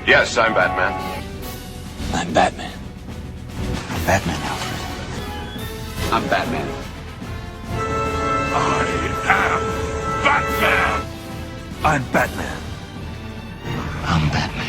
Yes, I'm Batman. I'm Batman. I'm Batman, Alfred. I'm Batman. I am Batman! I'm Batman. I'm Batman.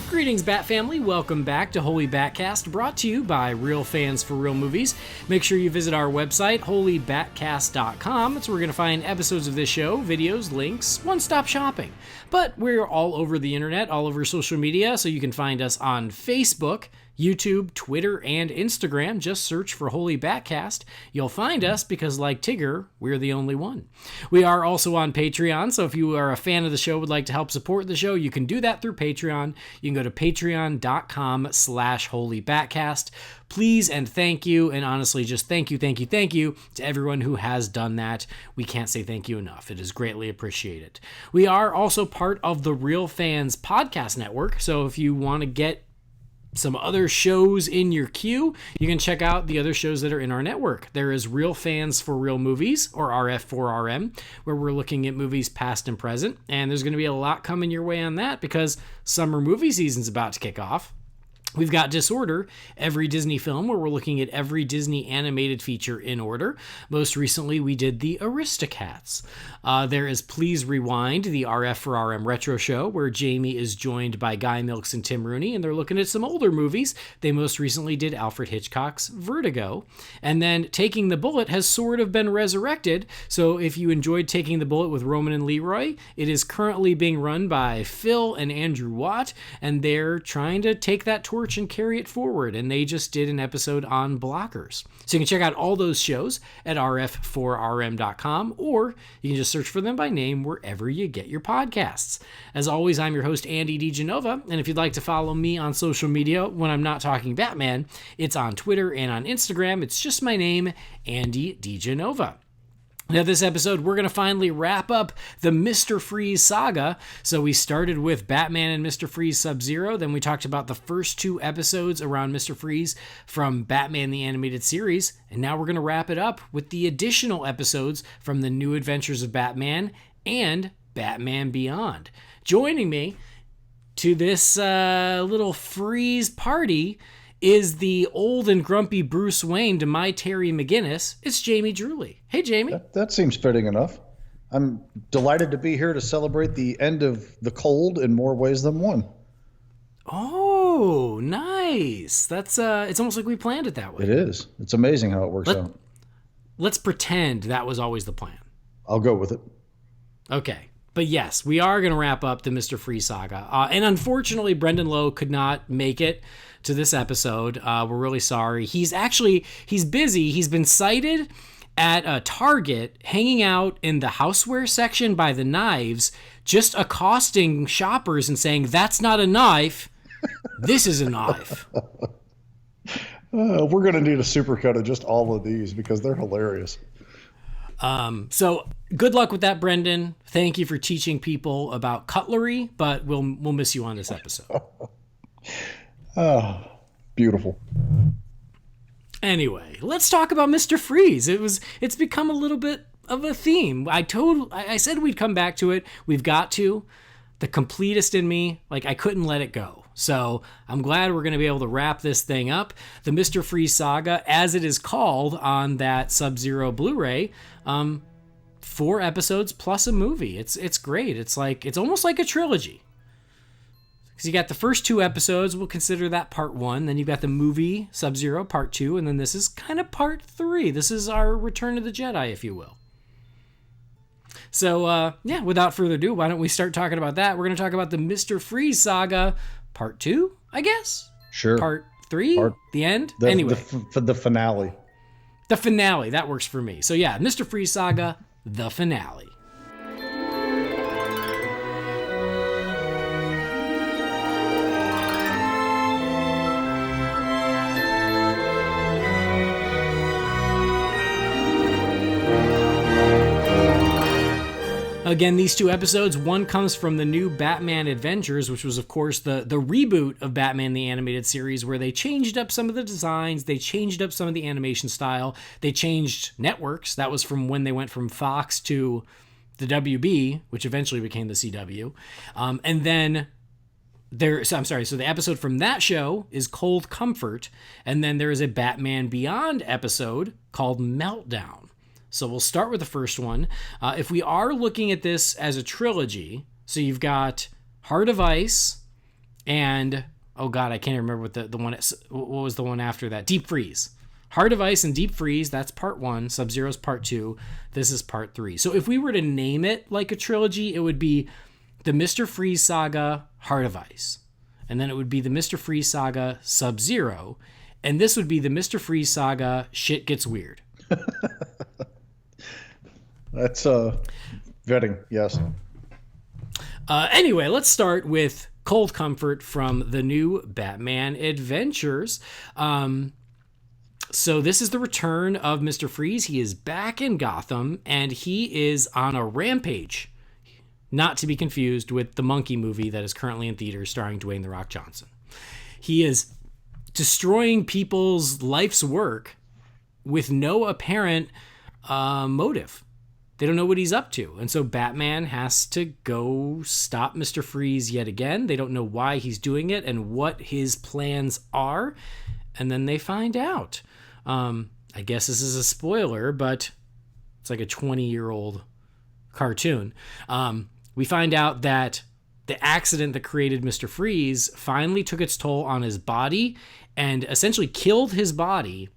Greetings, Bat Family. Welcome back to Holy BatCast, brought to you by Real Fans for Real Movies. Make sure you visit our website, holybatcast.com. It's where we're going to find episodes of this show, videos, links, one-stop shopping. But we're all over the internet, all over social media, so you can find us on Facebook, YouTube, Twitter, and Instagram. Just search for Holy BatCast. You'll find us because, like Tigger, we're the only one. We are also on Patreon, so if you are a fan of the show, would like to help support the show, you can do that through Patreon. You can go to patreon.com/HolyBatCast. Please and thank you, and honestly, just thank you to everyone who has done that. We can't say thank you enough. It is greatly appreciated. We are also part of the Real Fans Podcast Network, so if you want to get some other shows in your queue, you can check out the other shows that are in our network. There is Real Fans for Real Movies, or RF4RM, where we're looking at movies past and present, and there's going to be a lot coming your way on that because summer movie season's about to kick off. We've got Disorder, every Disney film, where we're looking at every Disney animated feature in order. Most recently, we did the Aristocats. There is Please Rewind, the RF4RM retro show, where Jamie is joined by Guy Milks and Tim Rooney, and they're looking at some older movies. They most recently did Alfred Hitchcock's Vertigo. And then Taking the Bullet has sort of been resurrected, so if you enjoyed Taking the Bullet with Roman and Leroy, it is currently being run by Phil and Andrew Watt, and they're trying to take that torch and carry it forward, and they just did an episode on blockers. So you can check out all those shows at rf4rm.com, or you can just search for them by name wherever you get your podcasts. As always, I'm your host, Andy DiGenova, and if you'd like to follow me on social media when I'm not talking Batman, it's on Twitter and on Instagram. It's just my name, Andy DiGenova. Now, this episode, we're going to finally wrap up the Mr. Freeze saga. So we started with Batman and Mr. Freeze Sub-Zero. Then we talked about the first two episodes around Mr. Freeze from Batman the Animated Series. And now we're going to wrap it up with the additional episodes from the New Adventures of Batman and Batman Beyond. Joining me to this little Freeze party is the old and grumpy Bruce Wayne to my Terry McGinnis. It's Jamie Drewley. Hey, Jamie. That seems fitting enough. I'm delighted to be here to celebrate the end of the cold in more ways than one. Oh, nice. That's it's almost like we planned it that way. It is. It's amazing how it works out. Let's pretend that was always the plan. I'll go with it. Okay. But yes, we are going to wrap up the Mr. Freeze saga. And unfortunately, Brendan Lowe could not make it to this episode. We're really sorry. He's busy. He's been sighted at a Target hanging out in the houseware section by the knives, just accosting shoppers and saying, "That's not a knife. This is a knife." We're going to need a supercut of just all of these because they're hilarious. So good luck with that, Brendan. Thank you for teaching people about cutlery, but we'll miss you on this episode. Oh, beautiful. Anyway, let's talk about Mr. Freeze. It's become a little bit of a theme. I said we'd come back to it. We've got to. The completist in me, I couldn't let it go. So I'm glad we're going to be able to wrap this thing up. The Mr. Freeze saga, as it is called on that Sub-Zero Blu-ray, 4 episodes plus a movie. It's great. It's almost like a trilogy. Because you got the first 2 episodes, we'll consider that part 1. Then you've got the movie Sub-Zero part 2, and then this is kind of part 3. This is our Return of the Jedi, if you will. So, without further ado, why don't we start talking about that? We're going to talk about the Mr. Freeze saga part 2, I guess? Sure. Part 3? The end? Anyway. The finale. The finale. That works for me. So, yeah, Mr. Freeze saga, the finale. Again, these 2 episodes, one comes from the new Batman Adventures, which was, of course, the reboot of Batman the Animated Series, where they changed up some of the designs, they changed up some of the animation style, they changed networks. That was from when they went from Fox to the WB, which eventually became the CW. And then so the episode from that show is Cold Comfort. And then there is a Batman Beyond episode called Meltdown. So we'll start with the first one. If we are looking at this as a trilogy, so you've got Heart of Ice and, oh God, I can't remember what the one, what was the one after that? Deep Freeze. Heart of Ice and Deep Freeze, that's part 1. Sub-Zero's part 2. This is part 3. So if we were to name it like a trilogy, it would be the Mr. Freeze Saga, Heart of Ice. And then it would be the Mr. Freeze Saga, Sub-Zero. And this would be the Mr. Freeze Saga, Shit Gets Weird. That's vetting, yes. Anyway, let's start with Cold Comfort from the new Batman Adventures. So this is the return of Mr. Freeze. He is back in Gotham, and he is on a rampage. Not to be confused with the Monkey movie that is currently in theaters starring Dwayne "The Rock" Johnson. He is destroying people's life's work with no apparent motive. They don't know what he's up to. And so Batman has to go stop Mr. Freeze yet again. They don't know why he's doing it and what his plans are. And then they find out. I guess this is a spoiler, but it's like a 20-year-old cartoon. We find out that the accident that created Mr. Freeze finally took its toll on his body and essentially killed his body,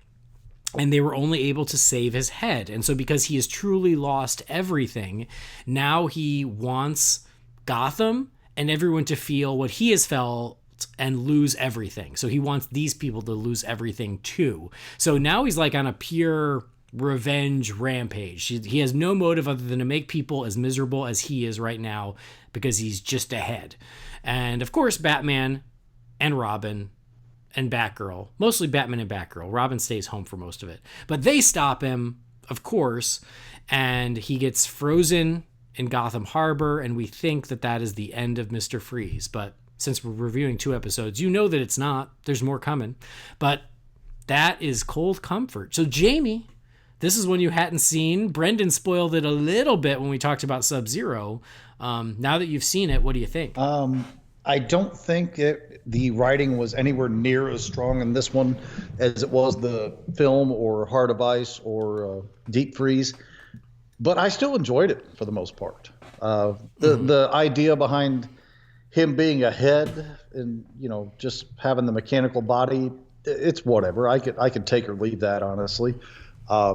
and they were only able to save his head. And so because he has truly lost everything, now he wants Gotham and everyone to feel what he has felt and lose everything. So he wants these people to lose everything too. So now he's like on a pure revenge rampage. He has no motive other than to make people as miserable as he is right now because he's just ahead. And of course, Batman and Robin and Batgirl, mostly Batman and Batgirl. Robin stays home for most of it. But they stop him, of course, and he gets frozen in Gotham Harbor, and we think that that is the end of Mr. Freeze. But since we're reviewing 2 episodes, you know that it's not. There's more coming. But that is Cold Comfort. So, Jamie, this is one you hadn't seen. Brendan spoiled it a little bit when we talked about Sub-Zero. Now that you've seen it, what do you think? I don't think the writing was anywhere near as strong in this one as it was the film or Heart of Ice or Deep Freeze, but I still enjoyed it for the most part. The idea behind him being ahead and, you know, just having the mechanical body, it's whatever. I could take or leave that, honestly. I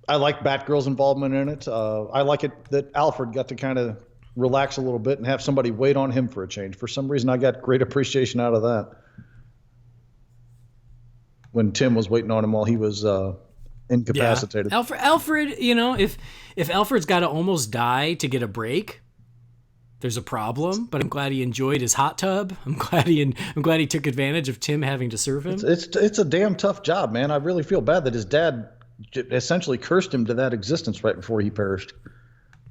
like Batgirl's involvement in it. I like it that Alfred got to kind of relax a little bit and have somebody wait on him for a change. For some reason, I got great appreciation out of that. When Tim was waiting on him while he was incapacitated. Yeah. Alfred, you know, if Alfred's got to almost die to get a break, there's a problem. But I'm glad he enjoyed his hot tub. I'm glad he took advantage of Tim having to serve him. It's a damn tough job, man. I really feel bad that his dad essentially cursed him to that existence right before he perished.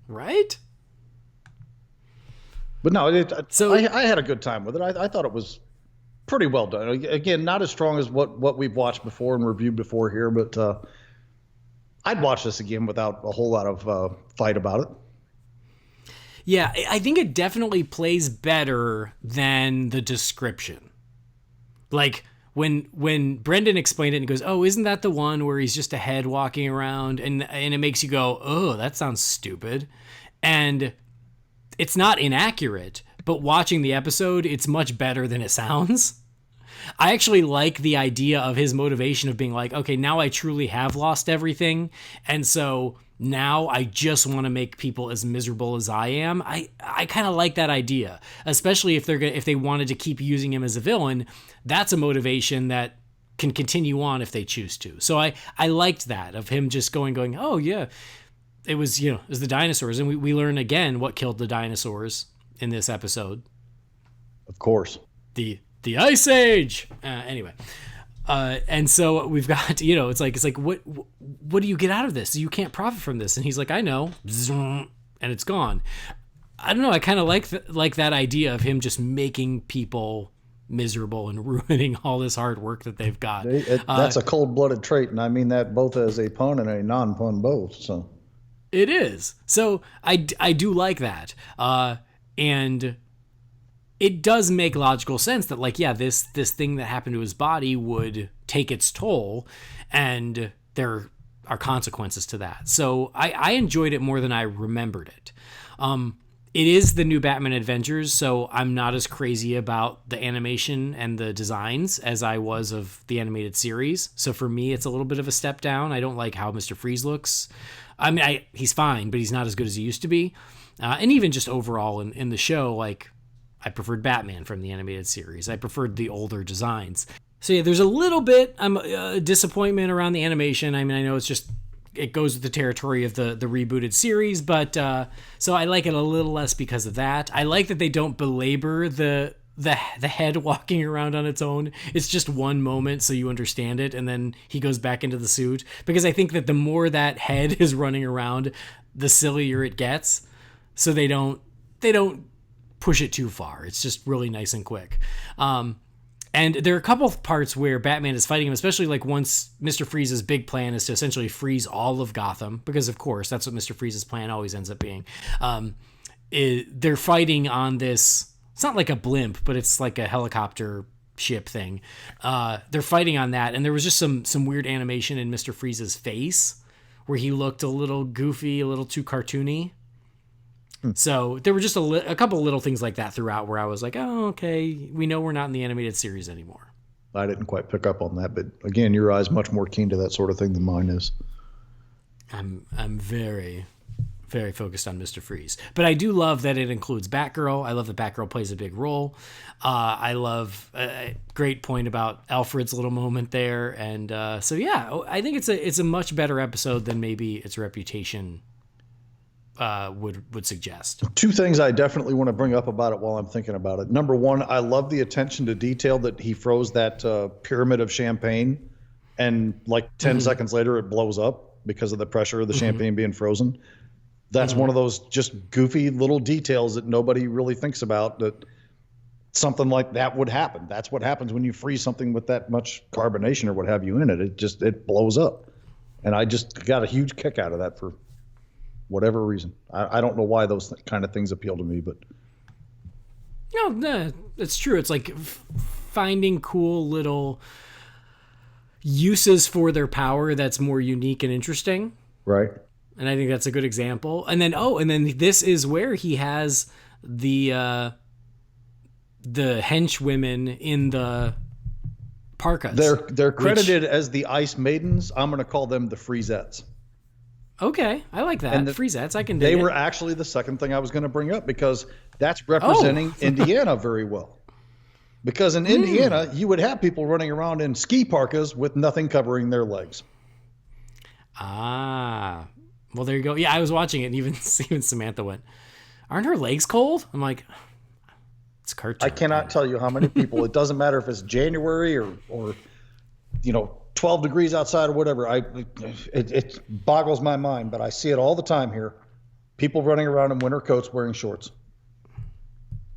Right? But no, I had a good time with it. I thought it was pretty well done. Again, not as strong as what we've watched before and reviewed before here, but I'd watch this again without a whole lot of fight about it. Yeah, I think it definitely plays better than the description. Like when Brendan explained it and goes, "Oh, isn't that the one where he's just a head walking around?" And it makes you go, "Oh, that sounds stupid." And it's not inaccurate, but watching the episode, it's much better than it sounds. I actually like the idea of his motivation of being like, okay, now I truly have lost everything. And so now I just want to make people as miserable as I am. I kind of like that idea, especially if they wanted to keep using him as a villain. That's a motivation that can continue on if they choose to. So I liked that of him just going, oh yeah, it was the dinosaurs. And we learn again what killed the dinosaurs in this episode. Of course. The Ice Age. Anyway. And so we've got, it's like, what do you get out of this? You can't profit from this. And he's like, I know. And it's gone. I don't know. I kind of like that idea of him just making people miserable and ruining all this hard work that they've got. That's a cold-blooded trait. And I mean that both as a pun and a non-pun both. So. It is. So I do like that. And it does make logical sense that, like, yeah, this thing that happened to his body would take its toll, and there are consequences to that. So I enjoyed it more than I remembered it. It is the new Batman Adventures, so I'm not as crazy about the animation and the designs as I was of the animated series. So for me, it's a little bit of a step down. I don't like how Mr. Freeze looks. I mean, he's fine, but he's not as good as he used to be. And even just overall in the show, like, I preferred Batman from the animated series. I preferred the older designs. So yeah, there's a little bit disappointment around the animation. I mean, I know it goes with the territory of the rebooted series, but so I like it a little less because of that. I like that they don't belabor the head walking around on its own. It's just one moment so you understand it, and then he goes back into the suit, because I think that the more that head is running around, the sillier it gets. So they don't push it too far. It's just really nice and quick. And there are a couple of parts where Batman is fighting him, especially like once Mr. Freeze's big plan is to essentially freeze all of Gotham, because of course that's what Mr. Freeze's plan always ends up being. They're fighting on this, it's not like a blimp, but it's like a helicopter ship thing. They're fighting on that, and there was just some weird animation in Mr. Freeze's face where he looked a little goofy, a little too cartoony. So there were just a couple of little things like that throughout where I was like, oh, okay, we know we're not in the animated series anymore. I didn't quite pick up on that, but again, your eye's much more keen to that sort of thing than mine is. I'm very, very focused on Mr. Freeze. But I do love that it includes Batgirl. I love that Batgirl plays a big role. I love a great point about Alfred's little moment there. And so, yeah, I think it's a much better episode than maybe its reputation would suggest. Two things I definitely want to bring up about it while I'm thinking about it. Number one, I love the attention to detail that he froze that pyramid of champagne, and like 10 seconds later it blows up because of the pressure of the champagne being frozen. That's one of those just goofy little details that nobody really thinks about, that something like that would happen. That's what happens when you freeze something with that much carbonation or what have you in it. It blows up. And I just got a huge kick out of that for whatever reason. I don't know why those kind of things appeal to me, but no, it's true. It's like finding cool little uses for their power that's more unique and interesting. Right. And I think that's a good example. And then this is where he has the henchwomen in the parkas. They're credited as the Ice Maidens. I'm going to call them the Freezettes. Okay, I like that. And the Freezettes, I can dig They it. were actually the second thing I was going to bring up, because that's representing Indiana very well. Because in Indiana, you would have people running around in ski parkas with nothing covering their legs. Ah, well, there you go. Yeah, I was watching it, and even Samantha went, "Aren't her legs cold?" I'm like, "It's cartoon." I cannot tell you how many people. It doesn't matter if it's January or 12 degrees outside or whatever. It boggles my mind, but I see it all the time here. People running around in winter coats wearing shorts.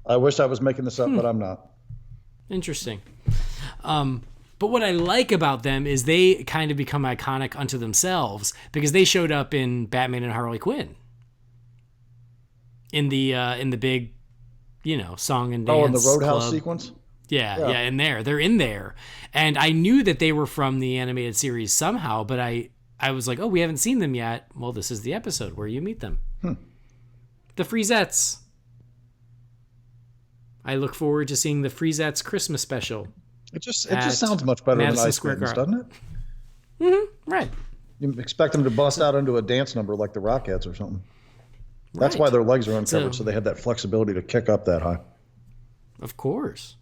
I wish I was making this up, but I'm not. Interesting. But what I like about them is they kind of become iconic unto themselves, because they showed up in Batman and Harley Quinn. In the big, song and dance. Oh, in the Roadhouse club sequence? Yeah, in there. They're in there. And I knew that they were from the animated series somehow, but I was like, oh, we haven't seen them yet. Well, this is the episode where you meet them. The Freezettes. I look forward to seeing the Freezettes Christmas special. It just sounds much better than Ice Maidens, doesn't it? Mm-hmm, right. You expect them to bust out into a dance number like the Rockettes or something. That's why their legs are uncovered, so they have that flexibility to kick up that high. Of course.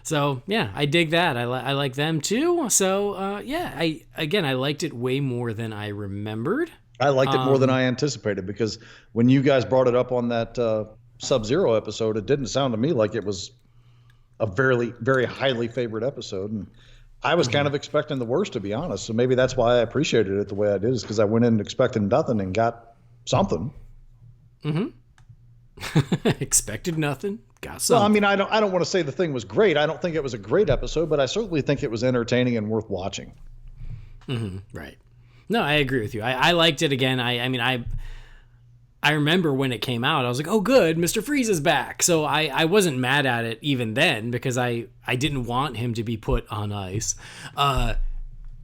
So, yeah, I dig that. I like them too. So, I liked it way more than I remembered. I liked it more than I anticipated, because when you guys brought it up on that Sub-Zero episode, it didn't sound to me like it was a very, very highly favored episode. And I was kind of expecting the worst, to be honest. So maybe that's why I appreciated it the way I did, is because I went in expecting nothing and got something. Expected nothing, got something. Well, I mean, I don't want to say the thing was great. I don't think it was a great episode, but I certainly think it was entertaining and worth watching. Right. No, I agree with you. I liked it again. I mean, I remember when it came out, I was like, oh, good, Mr. Freeze is back. So I wasn't mad at it even then because I didn't want him to be put on ice because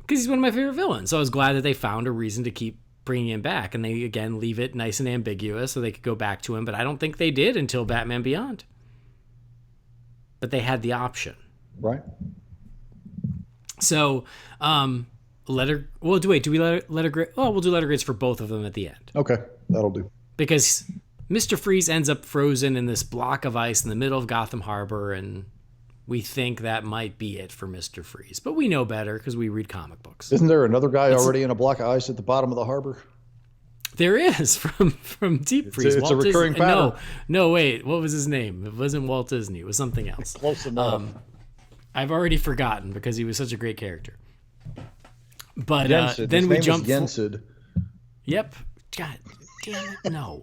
he's one of my favorite villains. So I was glad that they found a reason to keep bringing him back. And they, again, leave it nice and ambiguous so they could go back to him. But I don't think they did until Batman Beyond. But they had the option. Right. So, letter. Well, do we letter grade? Oh, we'll do letter grades for both of them at the end. Okay, that'll do. Because Mr. Freeze ends up frozen in this block of ice in the middle of Gotham Harbor, and we think that might be it for Mr. Freeze. But we know better because we read comic books. Isn't there another guy already in a block of ice at the bottom of the harbor? There is from Deep Freeze. It's a recurring pattern. No, wait. What was his name? It wasn't Walt Disney. It was something else. Close enough. I've already forgotten because he was such a great character. But then we jump. Yensid. Yep. God damn it. No.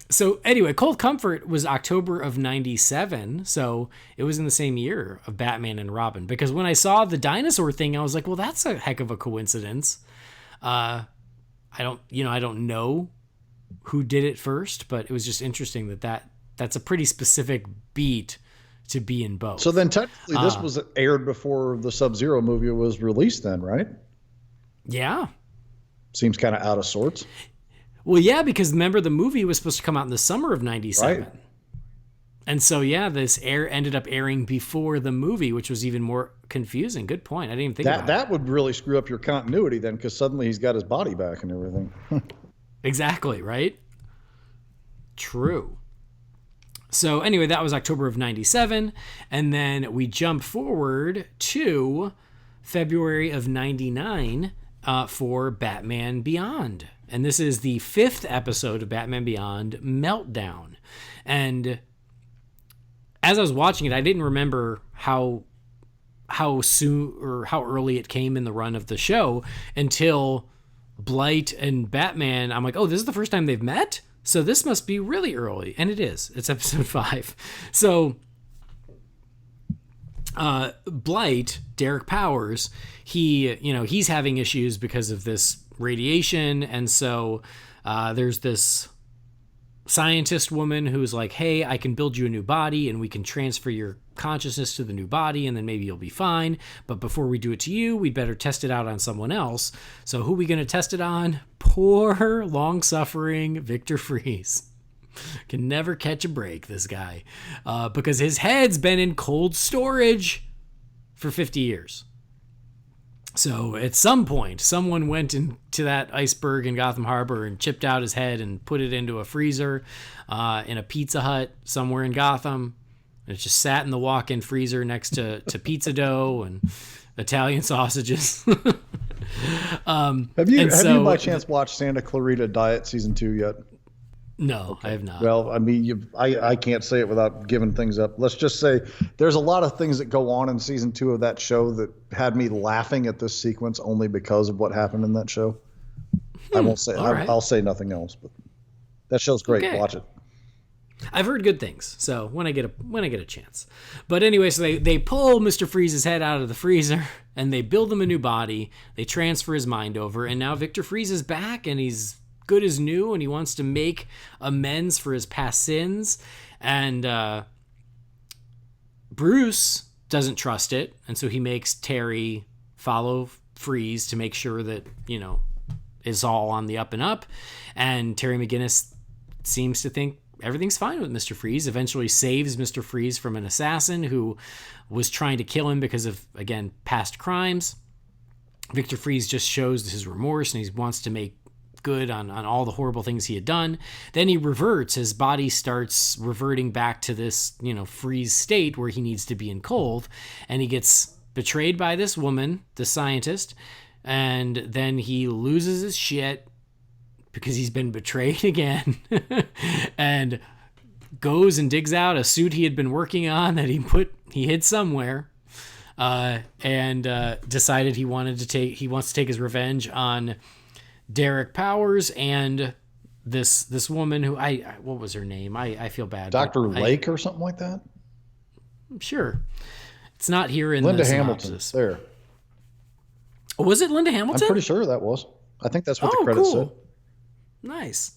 So anyway, Cold Comfort was October of 97. So it was in the same year of Batman and Robin. Because when I saw the dinosaur thing, I was like, well, that's a heck of a coincidence. I don't know who did it first, but it was just interesting that's a pretty specific beat to be in both. So then technically this was aired before the Sub-Zero movie was released then, right? Yeah. Seems kind of out of sorts. Well, yeah, because remember the movie was supposed to come out in the summer of 97. Right. And so, yeah, this ended up airing before the movie, which was even more confusing. Good point. I didn't even think about that. That would really screw up your continuity then, because suddenly he's got his body back and everything. Exactly, right? True. So anyway, that was October of 97. And then we jump forward to February of 99 for Batman Beyond. And this is the 5th episode of Batman Beyond, Meltdown. And as I was watching it, I didn't remember how soon or how early it came in the run of the show until Blight and Batman. I'm like, oh, this is the first time they've met? So this must be really early. And it is. It's episode 5. So Blight, Derek Powers, he's having issues because of this radiation. And so there's this scientist woman who's like, hey, I can build you a new body and we can transfer your consciousness to the new body and then maybe you'll be fine. But before we do it to you, we'd better test it out on someone else. So who are we going to test it on? Poor, long-suffering Victor Freeze. Can never catch a break, this guy. Because his head's been in cold storage for 50 years. So at some point, someone went into that iceberg in Gotham Harbor and chipped out his head and put it into a freezer in a Pizza Hut somewhere in Gotham. And it just sat in the walk-in freezer next to pizza dough and Italian sausages. Have you by chance watched Santa Clarita Diet Season 2 yet? No, okay. I have not. Well, I mean, I can't say it without giving things up. Let's just say there's a lot of things that go on in Season 2 of that show that had me laughing at this sequence only because of what happened in that show. I won't say. Right. I'll say nothing else. But that show's great. Okay. Watch it. I've heard good things, so when I get a chance. But anyway, so they pull Mr. Freeze's head out of the freezer and they build him a new body. They transfer his mind over, and now Victor Freeze is back and he's good as new, and he wants to make amends for his past sins. And Bruce doesn't trust it, and so he makes Terry follow Freeze to make sure that, it's all on the up and up. And Terry McGinnis seems to think everything's fine with Mr. Freeze, eventually saves Mr. Freeze from an assassin who was trying to kill him because of, again, past crimes. Victor Freeze just shows his remorse, and he wants to make good on all the horrible things he had done. Then he reverts. His body starts reverting back to this, freeze state where he needs to be in cold, and he gets betrayed by this woman, the scientist, and then he loses his shit because he's been betrayed again and goes and digs out a suit he had been working on that he hid somewhere, and decided he wants to take his revenge on Derek Powers and this woman who what was her name? I feel bad. Dr. Lake or something like that? Sure. It's not here in Linda the Hamilton. synopsis. There. Was it Linda Hamilton? I'm pretty sure that was. I think that's what the credits said. Nice.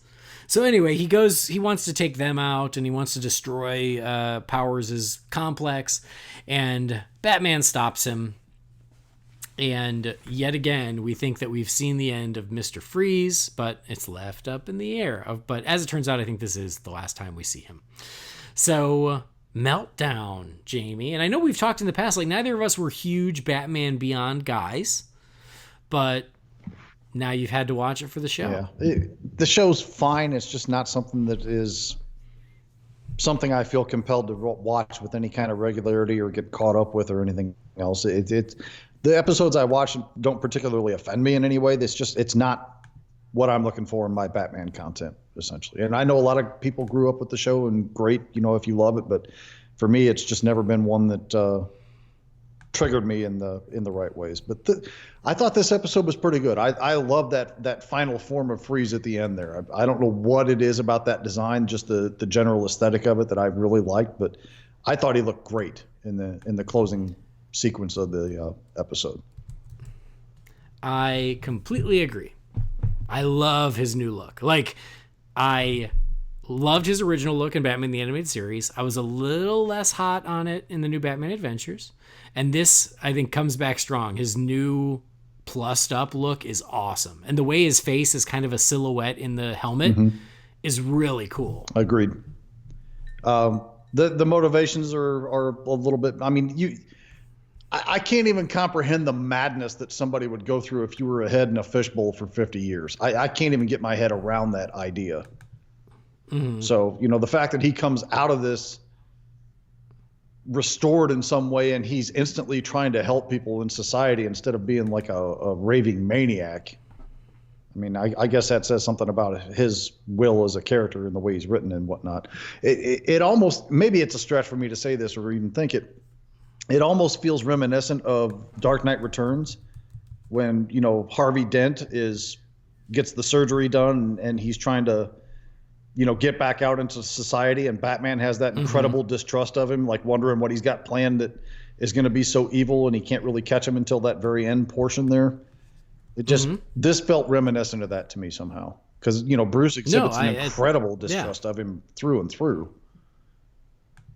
So anyway, he wants to take them out, and he wants to destroy Powers' complex, and Batman stops him. And yet again, we think that we've seen the end of Mr. Freeze, but it's left up in the air. But as it turns out, I think this is the last time we see him. So, Meltdown, Jamie. And I know we've talked in the past, like neither of us were huge Batman Beyond guys, but now you've had to watch it for the show. Yeah, the show's fine. It's just not something that is something I feel compelled to watch with any kind of regularity or get caught up with or anything else. The episodes I watch don't particularly offend me in any way. It's not what I'm looking for in my Batman content, essentially. And I know a lot of people grew up with the show, and great, if you love it. But for me, it's just never been one that triggered me in the right ways. But I thought this episode was pretty good. I love that final form of Freeze at the end there. I don't know what it is about that design, just the general aesthetic of it that I really liked. But I thought he looked great in the closing sequence of the episode. I completely agree. I love his new look. Like, I loved his original look in Batman the Animated Series. I was a little less hot on it in the new Batman Adventures. And this, I think, comes back strong. His new plussed up look is awesome. And the way his face is kind of a silhouette in the helmet is really cool. Agreed. The motivations are a little bit, I can't even comprehend the madness that somebody would go through if you were a head in a fishbowl for 50 years. I can't even get my head around that idea. Mm-hmm. So, the fact that he comes out of this restored in some way and he's instantly trying to help people in society instead of being like a raving maniac. I guess that says something about his will as a character and the way he's written and whatnot. It almost, maybe it's a stretch for me to say this or even think it. It almost feels reminiscent of Dark Knight Returns when, Harvey Dent gets the surgery done and he's trying to, get back out into society, and Batman has that incredible distrust of him, like wondering what he's got planned that is going to be so evil, and he can't really catch him until that very end portion there. It just, this felt reminiscent of that to me somehow. Because, Bruce exhibits an incredible distrust of him through and through.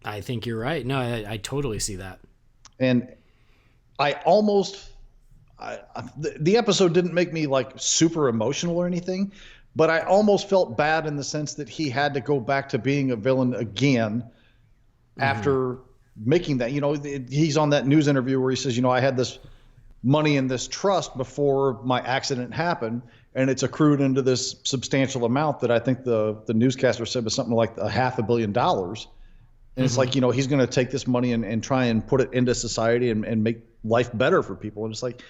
I think you're right. No, I totally see that. And I almost, the episode didn't make me like super emotional or anything, but I almost felt bad in the sense that he had to go back to being a villain again after making that. He's on that news interview where he says, I had this money in this trust before my accident happened, and it's accrued into this substantial amount that I think the newscaster said was something like $500 million. And it's like, he's going to take this money and try and put it into society and make life better for people. And it's like,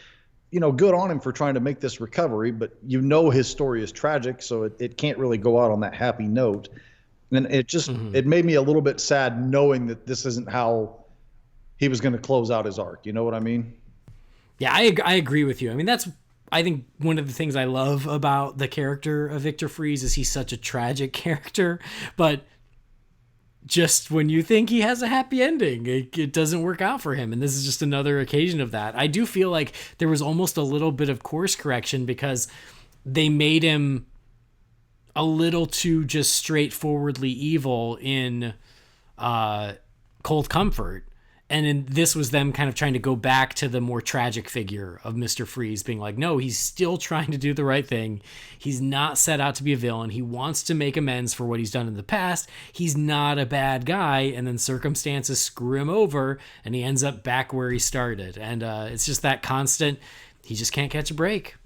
good on him for trying to make this recovery, but his story is tragic, so it can't really go out on that happy note. And it just, it made me a little bit sad knowing that this isn't how he was going to close out his arc. You know what I mean? Yeah, I agree with you. That's, I think one of the things I love about the character of Victor Freeze is he's such a tragic character, but just when you think he has a happy ending, it doesn't work out for him. And this is just another occasion of that. I do feel like there was almost a little bit of course correction because they made him a little too just straightforwardly evil in Cold Comfort. And this was them kind of trying to go back to the more tragic figure of Mr. Freeze, being like, no, he's still trying to do the right thing. He's not set out to be a villain. He wants to make amends for what he's done in the past. He's not a bad guy. And then circumstances screw him over and he ends up back where he started. And it's just that constant, he just can't catch a break.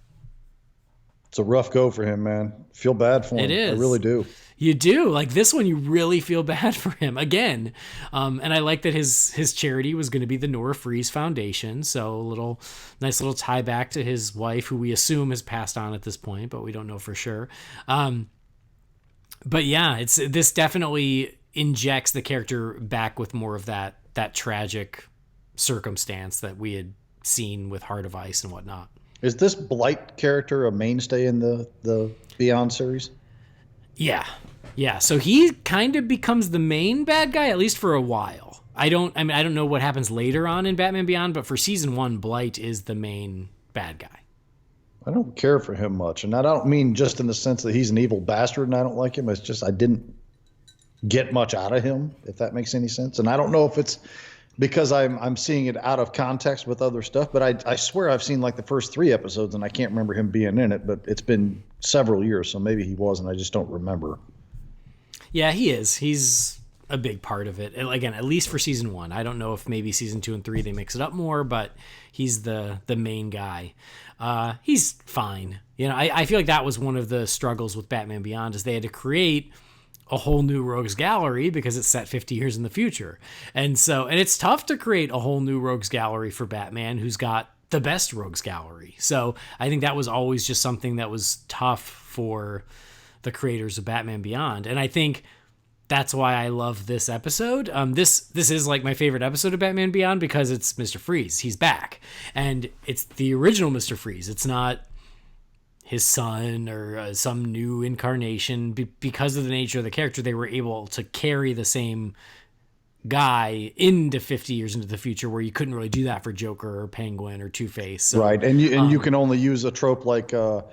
It's a rough go for him, man. Feel bad for him. It is. I really do. You do. Like this one, you really feel bad for him again. And I like that his charity was going to be the Nora Freeze Foundation. So nice little tie back to his wife, who we assume has passed on at this point, but we don't know for sure. But yeah, this definitely injects the character back with more of that tragic circumstance that we had seen with Heart of Ice and whatnot. Is this Blight character a mainstay in the Beyond series? Yeah. So he kind of becomes the main bad guy, at least for a while. I don't know what happens later on in Batman Beyond, but for season 1, Blight is the main bad guy. I don't care for him much, and I don't mean just in the sense that he's an evil bastard and I don't like him. It's just I didn't get much out of him, if that makes any sense. And I don't know if it's because I'm seeing it out of context with other stuff, but I swear I've seen like the first 3 episodes and I can't remember him being in it, but it's been several years, so maybe he wasn't. I just don't remember. Yeah, he is. He's a big part of it. And again, at least for season 1. I don't know if maybe season 2 and 3 they mix it up more, but he's the main guy. He's fine. You know, I feel like that was one of the struggles with Batman Beyond is they had to create a whole new rogues gallery because it's set 50 years in the future. And it's tough to create a whole new rogues gallery for Batman who's got the best rogues gallery. So I think that was always just something that was tough for the creators of Batman Beyond. And I think that's why I love this episode. This is like my favorite episode of Batman Beyond because it's Mr. Freeze. He's back. And it's the original Mr. Freeze. It's not his son or some new incarnation. Because of the nature of the character, they were able to carry the same guy into 50 years into the future where you couldn't really do that for Joker or Penguin or Two-Face. So, right. And you can only use a trope like a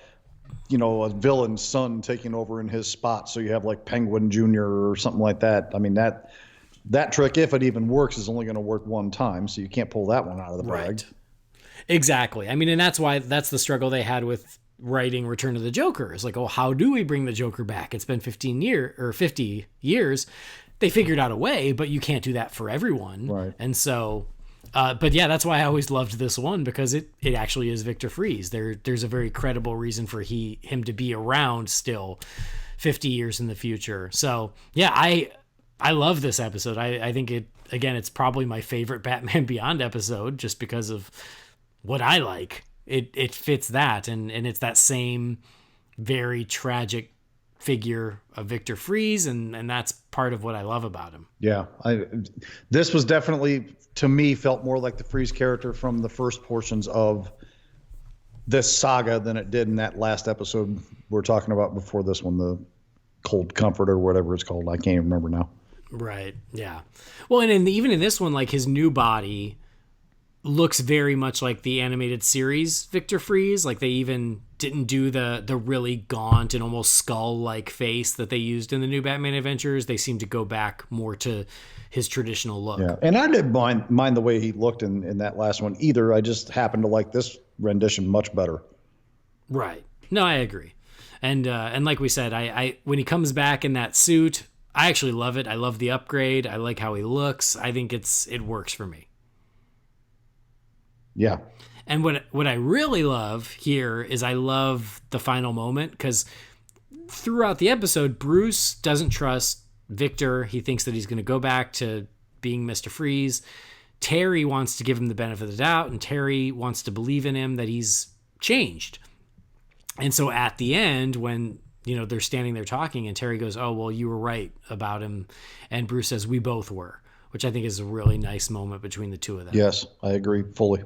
villain's son taking over in his spot. So you have like Penguin Jr. or something like that. I mean, that trick, if it even works, is only going to work one time. So you can't pull that one out of the bag. Right. Exactly. I mean, and that's the struggle they had with writing Return of the Joker. It's like, oh, how do we bring the Joker back? It's been 50 years. They figured out a way, but you can't do that for everyone. Right. And so, but yeah, that's why I always loved this one because it actually is Victor Freeze. There's a very credible reason for him to be around still 50 years in the future. So yeah, I love this episode. I think it's probably my favorite Batman Beyond episode just because of what I like. It fits that. And it's that same very tragic figure of Victor Freeze, and that's part of what I love about him. Yeah, this was definitely, to me, felt more like the Freeze character from the first portions of this saga than it did in that last episode we're talking about before this one, the Cold Comfort or whatever it's called. I can't even remember now. Right, yeah. Well, and even in this one, like his new body looks very much like the animated series Victor Freeze. Like they even didn't do the really gaunt and almost skull-like face that they used in the new Batman Adventures. They seem to go back more to his traditional look. Yeah, and I didn't mind the way he looked in that last one either. I just happened to like this rendition much better. Right. No, I agree. And like we said, I when he comes back in that suit, I actually love it. I love the upgrade. I like how he looks. I think it works for me. Yeah. And what I really love here is I love the final moment because throughout the episode, Bruce doesn't trust Victor. He thinks that he's going to go back to being Mr. Freeze. Terry wants to give him the benefit of the doubt, and Terry wants to believe in him that he's changed. And so at the end, when they're standing there talking, and Terry goes, "Oh, well, you were right about him," and Bruce says, "We both were," which I think is a really nice moment between the two of them. Yes, I agree fully.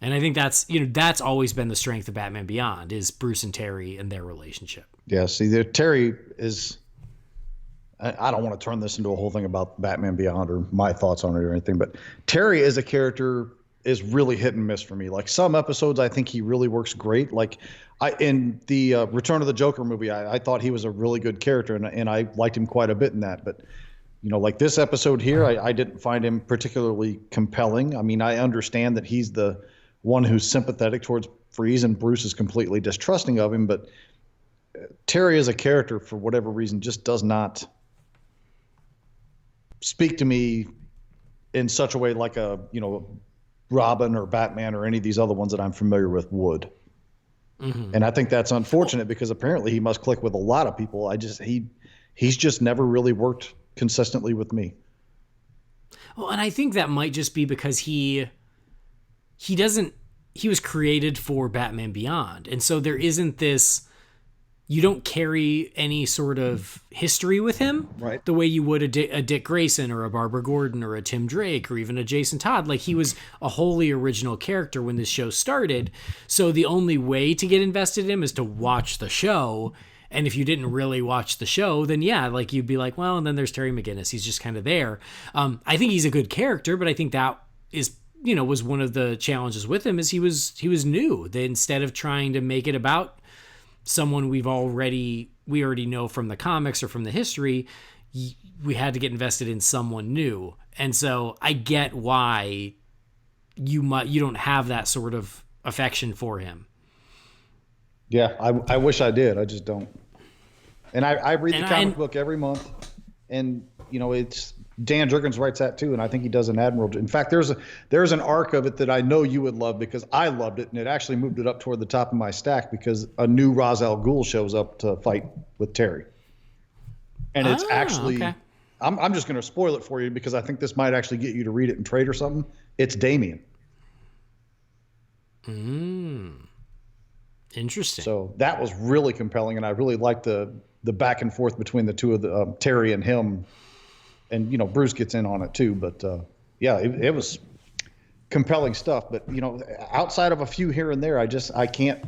And I think that's always been the strength of Batman Beyond is Bruce and Terry and their relationship. Yeah, see, Terry is... I don't want to turn this into a whole thing about Batman Beyond or my thoughts on it or anything, but Terry as a character is really hit and miss for me. Like some episodes, I think he really works great. Like in the Return of the Joker movie, I thought he was a really good character, and I liked him quite a bit in that. But like this episode here, I didn't find him particularly compelling. I mean, I understand that he's the one who's sympathetic towards Freeze, and Bruce is completely distrusting of him. But Terry as a character, for whatever reason, just does not speak to me in such a way like a Robin or Batman or any of these other ones that I'm familiar with would. Mm-hmm. And I think that's unfortunate because apparently he must click with a lot of people. He's just never really worked consistently with me. Well, and I think that might just be because he was created for Batman Beyond. And so there isn't this, you don't carry any sort of history with him, right? The way you would a Dick Grayson or a Barbara Gordon or a Tim Drake or even a Jason Todd. Like he was a wholly original character when this show started. So the only way to get invested in him is to watch the show. And if you didn't really watch the show, then yeah, like you'd be like, well, and then there's Terry McGinnis. He's just kind of there. I think he's a good character, but I think that is was one of the challenges with him is he was new. They, instead of trying to make it about someone we already know from the comics or from the history, we had to get invested in someone new. And so I get why you don't have that sort of affection for him. Yeah, I wish I did. I just don't. And I read the comic book every month, and it's Dan Jurgens writes that too, and I think he does an admirable. In fact, there's an arc of it that I know you would love because I loved it, and it actually moved it up toward the top of my stack because a new Ra's al Ghul shows up to fight with Terry, and it's actually. Okay. I'm just going to spoil it for you because I think this might actually get you to read it in trade or something. It's Damien. Interesting. So that was really compelling, and I really liked the back and forth between the two of the Terry and him, and Bruce gets in on it too. But yeah, it was compelling stuff. But outside of a few here and there, I can't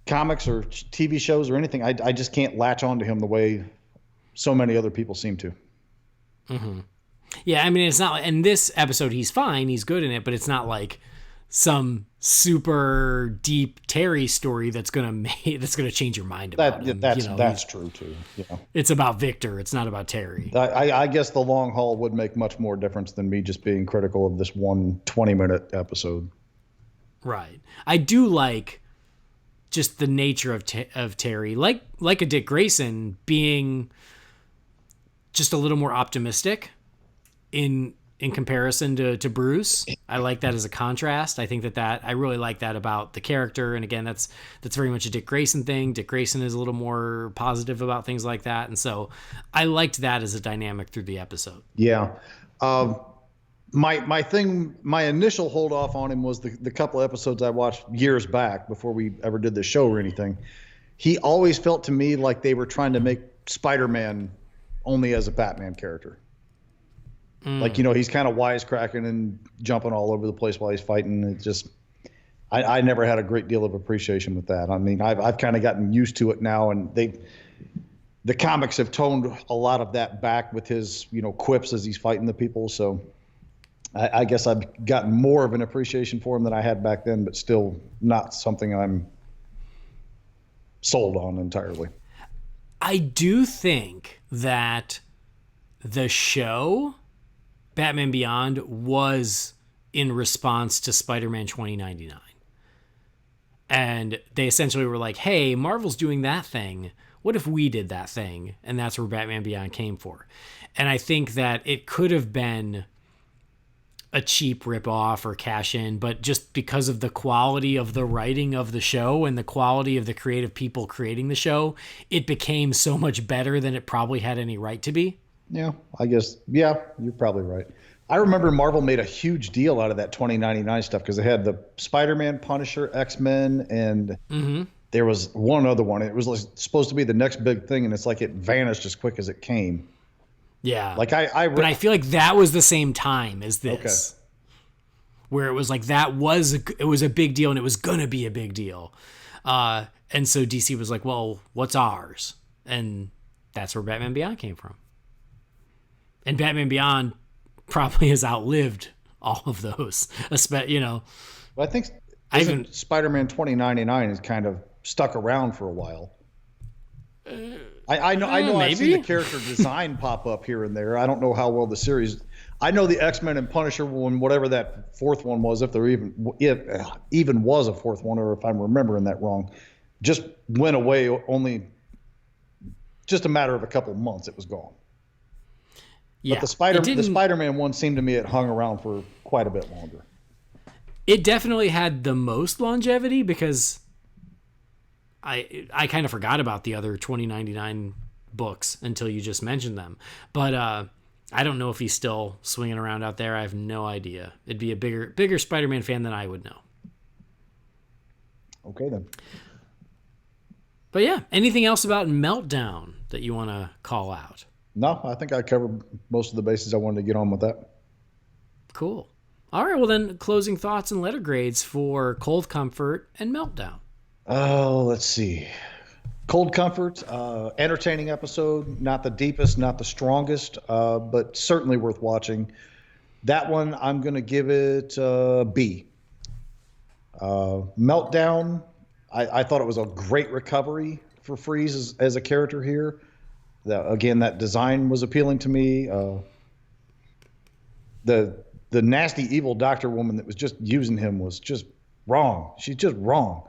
comics or TV shows or anything. I just can't latch on to him the way so many other people seem to. Mm-hmm. Yeah, I mean, it's not. In this episode, he's fine. He's good in it, but it's not like some super deep Terry story that's gonna change your mind about him. That's true too. Yeah, it's about Victor. It's not about Terry. I guess the long haul would make much more difference than me just being critical of this 20-minute episode. Right. I do like just the nature of Terry, like a Dick Grayson being just a little more optimistic in comparison to Bruce. I like that as a contrast. I think that I really like that about the character. And again, that's very much a Dick Grayson thing. Dick Grayson is a little more positive about things like that. And so I liked that as a dynamic through the episode. Yeah. My initial hold off on him was the couple of episodes I watched years back before we ever did the show or anything. He always felt to me like they were trying to make Spider-Man only as a Batman character. Like, he's kind of wisecracking and jumping all over the place while he's fighting. It's just, I never had a great deal of appreciation with that. I mean, I've kind of gotten used to it now, and the comics have toned a lot of that back with his, quips as he's fighting the people. So I guess I've gotten more of an appreciation for him than I had back then, but still not something I'm sold on entirely. I do think that the show Batman Beyond was in response to Spider-Man 2099. And they essentially were like, hey, Marvel's doing that thing. What if we did that thing? And that's where Batman Beyond came for. And I think that it could have been a cheap ripoff or cash in, but just because of the quality of the writing of the show and the quality of the creative people creating the show, it became so much better than it probably had any right to be. Yeah, I guess. Yeah, you're probably right. I remember Marvel made a huge deal out of that 2099 stuff because they had the Spider-Man, Punisher, X-Men, and there was one other one. It was supposed to be the next big thing, and it's like it vanished as quick as it came. Yeah. Like but I feel like that was the same time as this. Okay. Where it was like it was a big deal and it was going to be a big deal. And so DC was like, well, what's ours? And that's where Batman Beyond came from. And Batman Beyond probably has outlived all of those. Well, I think Spider-Man 2099 is kind of stuck around for a while. I know maybe. I've seen the character design pop up here and there. I don't know how well the series. I know the X-Men and Punisher one, whatever that fourth one was, if there even was a fourth one, or if I'm remembering that wrong, just went away. Only just a matter of a couple of months, it was gone. Yeah, but the Spider-Man one seemed to me it hung around for quite a bit longer. It definitely had the most longevity because I kind of forgot about the other 2099 books until you just mentioned them. But I don't know if he's still swinging around out there. I have no idea. It'd be a bigger Spider-Man fan than I would know. Okay, then. But yeah, anything else about Meltdown that you want to call out? No, I think I covered most of the bases I wanted to get on with that. Cool. All right, well then, closing thoughts and letter grades for Cold Comfort and Meltdown. Oh, let's see. Cold Comfort, entertaining episode, not the deepest, not the strongest, but certainly worth watching. That one, I'm going to give it B. Meltdown, I thought it was a great recovery for Freeze as a character here. Again, that design was appealing to me. The nasty evil doctor woman that was just using him was just wrong. She's just wrong.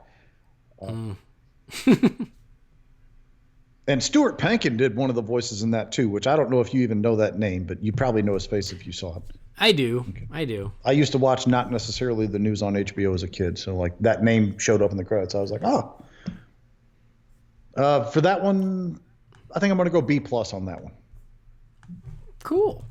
And Stuart Pankin did one of the voices in that too, which I don't know if you even know that name, but you probably know his face if you saw it. I do. Okay. I do. I used to watch not necessarily the news on HBO as a kid, so like that name showed up in the credits. I was like, oh. For that one, I think I'm going to go B+ on that one. Cool.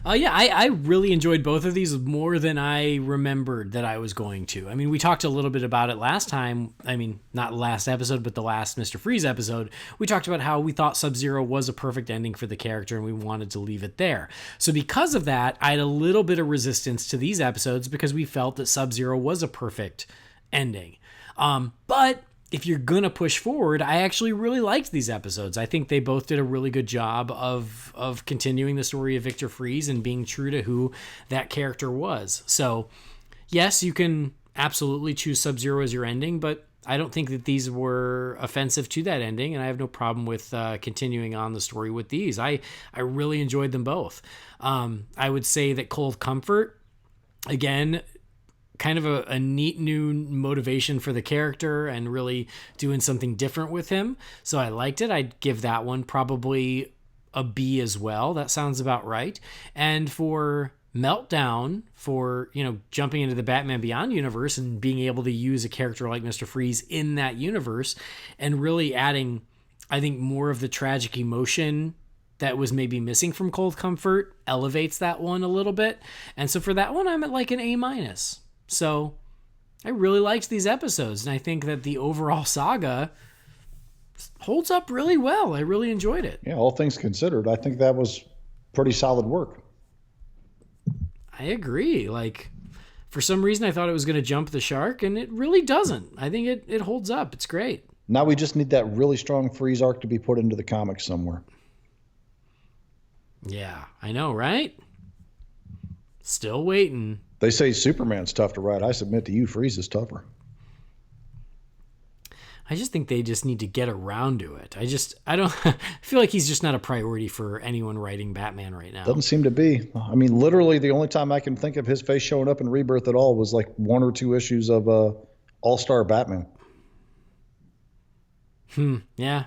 Yeah, I really enjoyed both of these more than I remembered that I was going to. I mean, we talked a little bit about it last time. I mean, not last episode, but the last Mr. Freeze episode. We talked about how we thought Sub-Zero was a perfect ending for the character and we wanted to leave it there. So because of that, I had a little bit of resistance to these episodes because we felt that Sub-Zero was a perfect ending. But if you're going to push forward, I actually really liked these episodes. I think they both did a really good job of continuing the story of Victor Freeze and being true to who that character was. So, yes, you can absolutely choose Sub-Zero as your ending, but I don't think that these were offensive to that ending, and I have no problem with continuing on the story with these. I really enjoyed them both. I would say that Cold Comfort, again, kind of a neat new motivation for the character and really doing something different with him. So I liked it. I'd give that one probably a B as well. That sounds about right. And for Meltdown, for, jumping into the Batman Beyond universe and being able to use a character like Mr. Freeze in that universe and really adding, I think, more of the tragic emotion that was maybe missing from Cold Comfort elevates that one a little bit. And so for that one, I'm at like an A-. So I really liked these episodes, and I think that the overall saga holds up really well. I really enjoyed it. Yeah, all things considered, I think that was pretty solid work. I agree. Like, for some reason, I thought it was going to jump the shark, and it really doesn't. I think it holds up. It's great. Now we just need that really strong Freeze arc to be put into the comics somewhere. Yeah, I know, right? Still waiting. They say Superman's tough to write. I submit to you, Freeze is tougher. I just think they just need to get around to it. I don't I feel like he's just not a priority for anyone writing Batman right now. Doesn't seem to be. I mean, literally the only time I can think of his face showing up in Rebirth at all was like 1 or 2 issues of All-Star Batman. Yeah.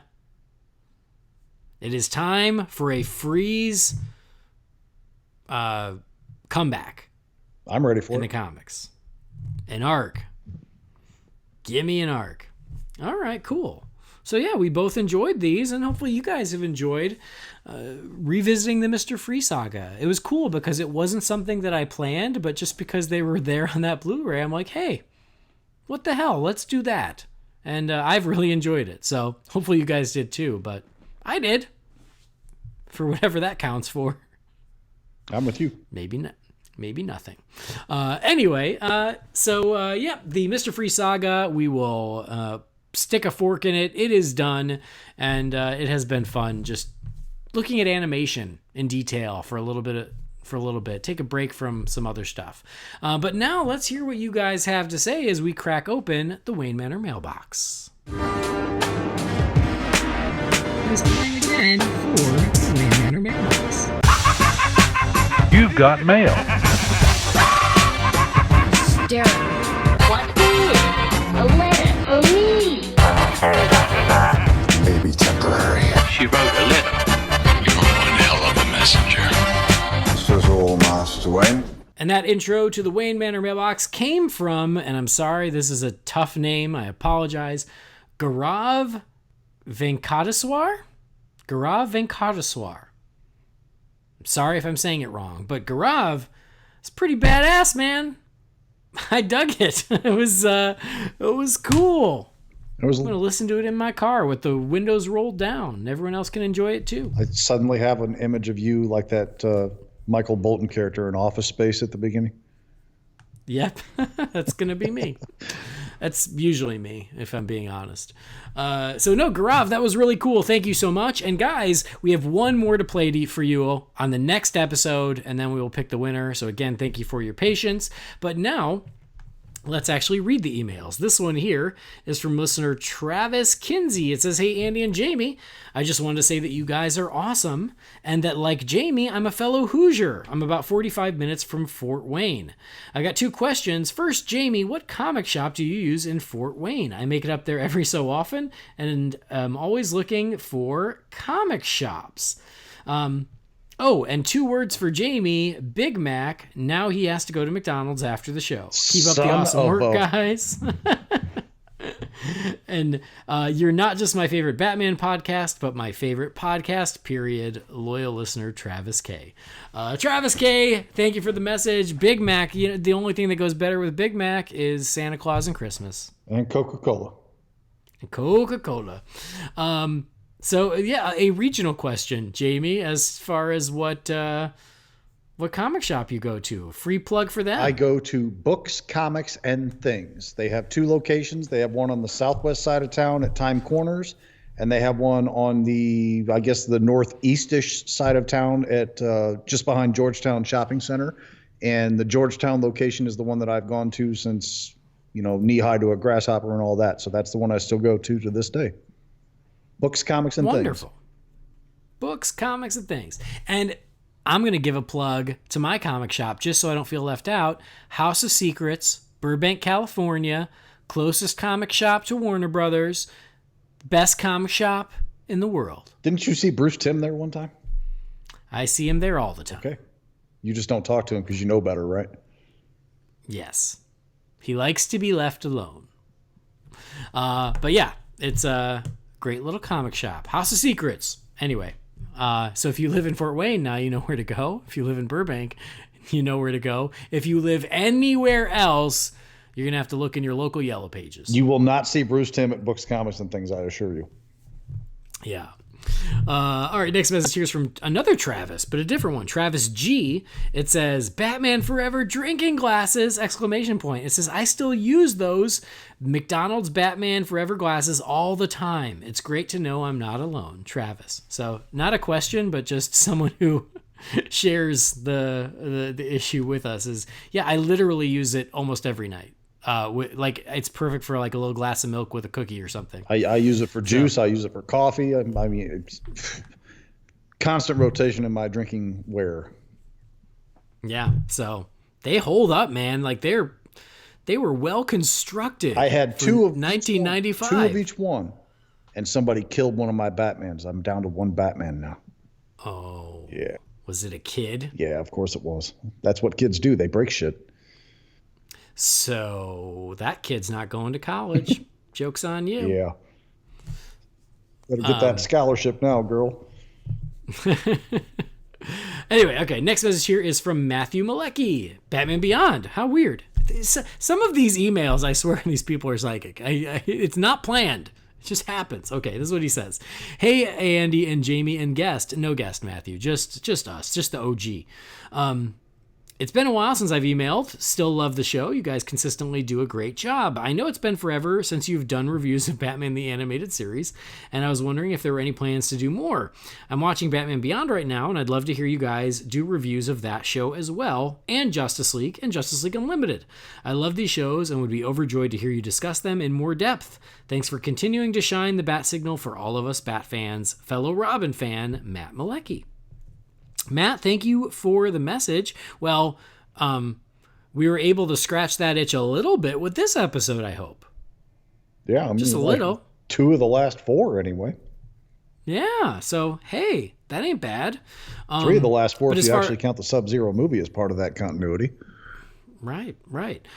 It is time for a Freeze comeback. I'm ready for it. In the comics. An arc. Give me an arc. All right, cool. So yeah, we both enjoyed these, and hopefully you guys have enjoyed revisiting the Mr. Freeze saga. It was cool because it wasn't something that I planned, but just because they were there on that Blu-ray, I'm like, hey, what the hell? Let's do that. And I've really enjoyed it. So hopefully you guys did too, but I did. For whatever that counts for. I'm with you. Maybe not. Maybe nothing. Anyway, so yeah, the Mr. Freeze saga, we will stick a fork in it. It is done, and it has been fun just looking at animation in detail for a little bit. Take a break from some other stuff. But now let's hear what you guys have to say as we crack open the Wayne Manor mailbox. It's time again for the Wayne Manor mailbox. You've got mail. Darren, what is a letter for me? Maybe temporary. She wrote a letter. You're one hell of a messenger. This is all Master Wayne. And that intro to the Wayne Manor mailbox came from, and I'm sorry, this is a tough name, I apologize, Gaurav Venkateswar? Gaurav Venkateswar. Sorry if I'm saying it wrong, but Gaurav is pretty badass, man. I dug it. It was cool. I'm going to listen to it in my car with the windows rolled down. Everyone else can enjoy it too. I suddenly have an image of you like that Michael Bolton character in Office Space at the beginning. Yep, that's going to be me. That's usually me, if I'm being honest. So no, Gaurav, that was really cool. Thank you so much. And guys, we have one more to play for you on the next episode, and then we will pick the winner. So again, thank you for your patience. But now, let's actually read the emails. This one here is from listener Travis Kinsey. It says, "Hey, Andy and Jamie, I just wanted to say that you guys are awesome and that, like Jamie, I'm a fellow Hoosier. I'm about 45 minutes from Fort Wayne. I got 2 questions. First, Jamie, what comic shop do you use in Fort Wayne? I make it up there every so often and I'm always looking for comic shops. Oh, and 2 words for Jamie, Big Mac. Now he has to go to McDonald's after the show. Keep up the awesome work, guys." And you're not just my favorite Batman podcast, but my favorite podcast, period. Loyal listener, Travis K. Travis K, thank you for the message. Big Mac, the only thing that goes better with Big Mac is Santa Claus and Christmas. And Coca-Cola. So yeah, a regional question, Jamie, as far as what comic shop you go to. Free plug for that. I go to Books, Comics, and Things. They have 2 locations. They have one on the southwest side of town at Time Corners, and they have one on the, I guess, the northeastish side of town at just behind Georgetown Shopping Center. And the Georgetown location is the one that I've gone to since, knee high to a grasshopper and all that. So that's the one I still go to this day. Books, Comics, and Wonderful. Things. Books, Comics, and Things. And I'm going to give a plug to my comic shop just so I don't feel left out. House of Secrets, Burbank, California, closest comic shop to Warner Brothers, best comic shop in the world. Didn't you see Bruce Timm there one time? I see him there all the time. Okay. You just don't talk to him because you know better, right? Yes. He likes to be left alone. But yeah, it's a great little comic shop. House of Secrets. Anyway. So if you live in Fort Wayne, now you know where to go. If you live in Burbank, you know where to go. If you live anywhere else, you're going to have to look in your local Yellow Pages. You will not see Bruce Timm at Books, Comics, and Things, I assure you. Yeah. All right, next message here is from another Travis, but a different one. Travis G. It says, "Batman Forever drinking glasses, !" It says, "I still use those McDonald's Batman Forever glasses all the time. It's great to know I'm not alone." Travis. So not a question, but just someone who shares the issue with us is, yeah, I literally use it almost every night. It's perfect for like a little glass of milk with a cookie or something. I use it for juice. I use it for coffee. I mean, it's constant rotation in my drinking wear. Yeah. So they hold up, man. Like they were well constructed. I had 2 of 1995. 2 of each one, and somebody killed one of my Batmans. I'm down to 1 Batman now. Oh. Yeah. Was it a kid? Yeah, of course it was. That's what kids do. They break shit. So that kid's not going to college. Joke's on you. Yeah. Better get that scholarship now, girl. Anyway, okay, next message here is from Matthew Malecki. Batman Beyond. How weird. Some of these emails, I swear these people are psychic. It's not planned. It just happens. Okay, this is what he says. "Hey, Andy and Jamie and guest." No guest, Matthew. Just us. Just the OG. It's been a while since I've emailed. Still love the show. You guys consistently do a great job. I know it's been forever since you've done reviews of Batman the Animated Series, and I was wondering if there were any plans to do more. I'm watching Batman Beyond right now, and I'd love to hear you guys do reviews of that show as well, and Justice League Unlimited. I love these shows and would be overjoyed to hear you discuss them in more depth. Thanks for continuing to shine the bat signal for all of us Bat fans. Fellow Robin fan, Matt Malecki. Matt, thank you for the message. Well, we were able to scratch that itch a little bit with this episode, I hope. Yeah, I mean, just a little. 2 of the last 4 anyway. Yeah, so hey, that ain't bad. 3 of the last 4 if you actually count the Sub-Zero movie as part of that continuity. Right.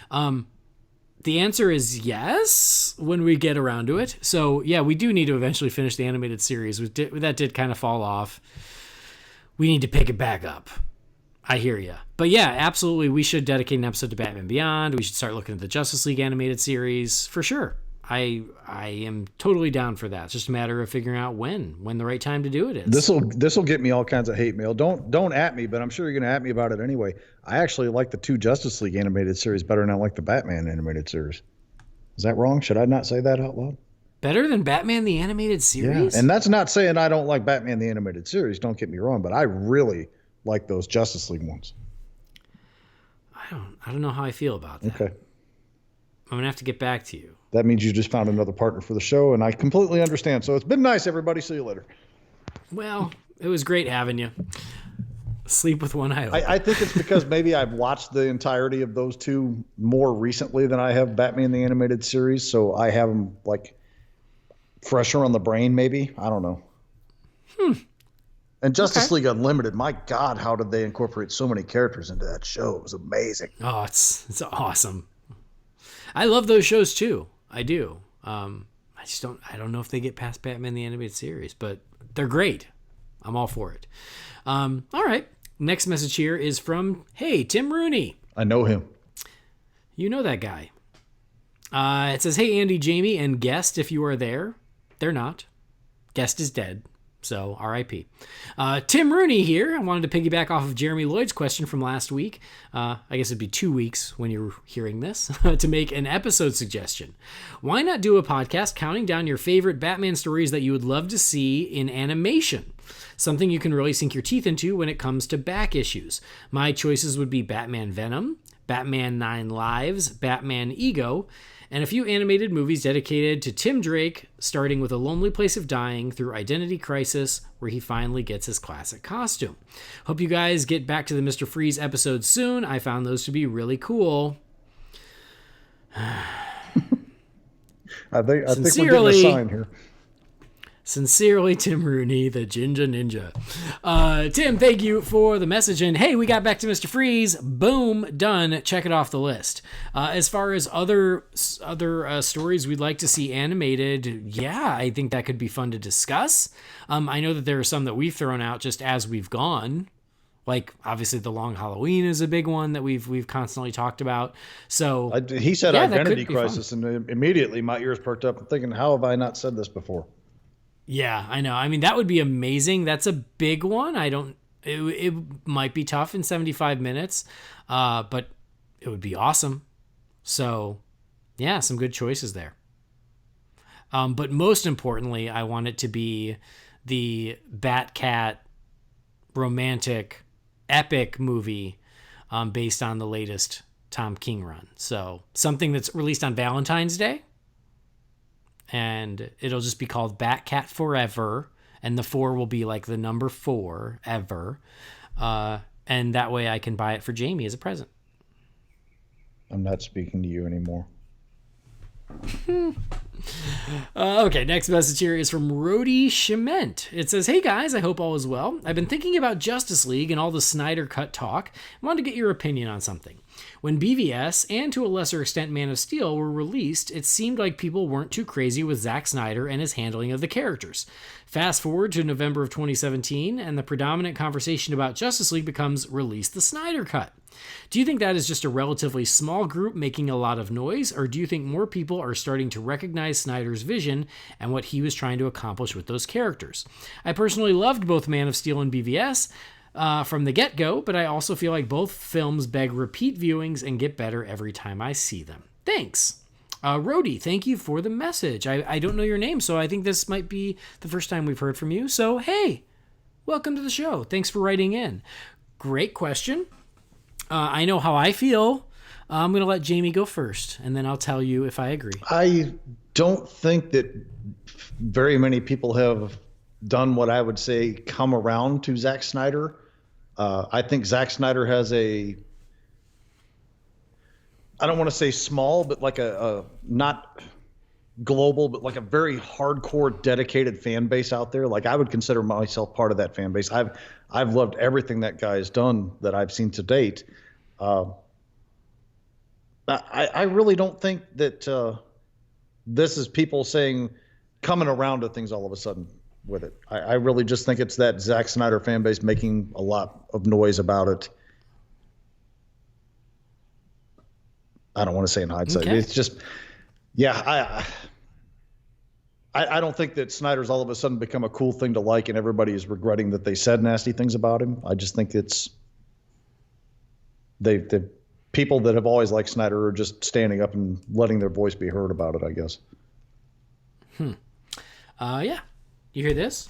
The answer is yes when we get around to it. So yeah, we do need to eventually finish the animated series. That did kind of fall off. We need to pick it back up. I hear you. But yeah, absolutely, we should dedicate an episode to Batman Beyond. We should start looking at the Justice League animated series for sure. I am totally down for that. It's just a matter of figuring out when the right time to do it is. This will get me all kinds of hate mail. Don't at me, but I'm sure you're going to at me about it anyway. I actually like the 2 Justice League animated series better than I like the Batman animated series. Is that wrong? Should I not say that out loud? Better than Batman the Animated Series? Yeah, and that's not saying I don't like Batman the Animated Series. Don't get me wrong, but I really like those Justice League ones. I don't know how I feel about that. Okay. I'm going to have to get back to you. That means you just found another partner for the show, and I completely understand. So it's been nice, everybody. See you later. Well, it was great having you. Sleep with one eye open. I think it's because maybe I've watched the entirety of those two more recently than I have Batman the Animated Series, so I have them like fresher on the brain. Maybe, I don't know. And Justice League Unlimited, my God, how did they incorporate so many characters into that show? It was amazing. Oh, it's awesome. I love those shows too. I do. I don't know if they get past Batman the Animated Series, but they're great. I'm all for it. All right. Next message here is from, hey, Tim Rooney. I know him. You know that guy. It says, hey, Andy, Jamie, and guest, if you are there. They're not. Guest is dead. So, RIP. Tim Rooney here. I wanted to piggyback off of Jeremy Lloyd's question from last week. I guess it'd be 2 weeks when you're hearing this, to make an episode suggestion. Why not do a podcast counting down your favorite Batman stories that you would love to see in animation? Something you can really sink your teeth into when it comes to back issues. My choices would be Batman Venom, Batman 9 Lives, Batman Ego, and a few animated movies dedicated to Tim Drake, starting with A Lonely Place of Dying through Identity Crisis, where he finally gets his classic costume. Hope you guys get back to the Mr. Freeze episodes soon. I found those to be really cool. I think we're getting a sign here. Sincerely, Tim Rooney, the Ginger Ninja. Tim, thank you for the message. And hey, we got back to Mr. Freeze. Boom, done. Check it off the list. As far as other stories we'd like to see animated, yeah, I think that could be fun to discuss. I know that there are some that we've thrown out just as we've gone. Like, obviously, The Long Halloween is a big one that we've constantly talked about. So he said Identity Crisis, and immediately my ears perked up. I'm thinking, how have I not said this before? Yeah, I know. I mean, that would be amazing. That's a big one. It might be tough in 75 minutes, but it would be awesome. So, yeah, some good choices there. But most importantly, I want it to be the Batcat romantic epic movie based on the latest Tom King run. So something that's released on Valentine's Day. And it'll just be called Batcat Forever, and the 4 will be like the number 4 ever, and that way I can buy it for Jamie as a present. I'm not speaking to you anymore. Okay, next message here is from Rody Schement. It says, hey guys, I hope all is well. I've been thinking about Justice League and all the Snyder Cut talk. I wanted to get your opinion on something. When BVS, and to a lesser extent Man of Steel, were released, it seemed like people weren't too crazy with Zack Snyder and his handling of the characters. Fast forward to November of 2017, and the predominant conversation about Justice League becomes release the Snyder Cut. Do you think that is just a relatively small group making a lot of noise, or do you think more people are starting to recognize Snyder's vision and what he was trying to accomplish with those characters? I personally loved both Man of Steel and BVS from the get-go, but I also feel like both films beg repeat viewings and get better every time I see them. Thanks. Rody, thank you for the message. I don't know your name, so I think this might be the first time we've heard from you. So, hey, welcome to the show. Thanks for writing in. Great question. I know how I feel. I'm going to let Jamie go first, and then I'll tell you if I agree. I don't think that very many people have done what I would say come around to Zack Snyder. I think Zack Snyder has I don't want to say small, but like a not global, but like a very hardcore, dedicated fan base out there. Like I would consider myself part of that fan base. I've loved everything that guy has done that I've seen to date. I really don't think that this is people saying coming around to things all of a sudden with it. I really just think it's that Zack Snyder fan base making a lot of noise about it. I don't want to say in hindsight. Okay. It's just, yeah, I don't think that Snyder's all of a sudden become a cool thing to like and everybody is regretting that they said nasty things about him. I just think it's people that have always liked Snyder are just standing up and letting their voice be heard about it, I guess. Yeah. You hear this?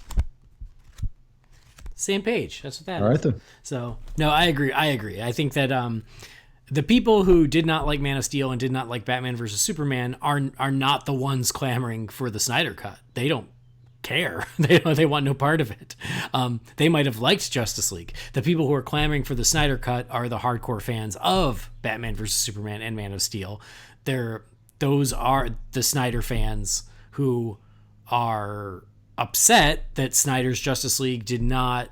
Same page. That's what that is. All right, then. So, no, I agree. I think that the people who did not like Man of Steel and did not like Batman versus Superman are not the ones clamoring for the Snyder Cut. They don't care. They want no part of it. They might have liked Justice League. The people who are clamoring for the Snyder Cut are the hardcore fans of Batman versus Superman and Man of Steel. Those are the Snyder fans who are upset that Snyder's Justice League did not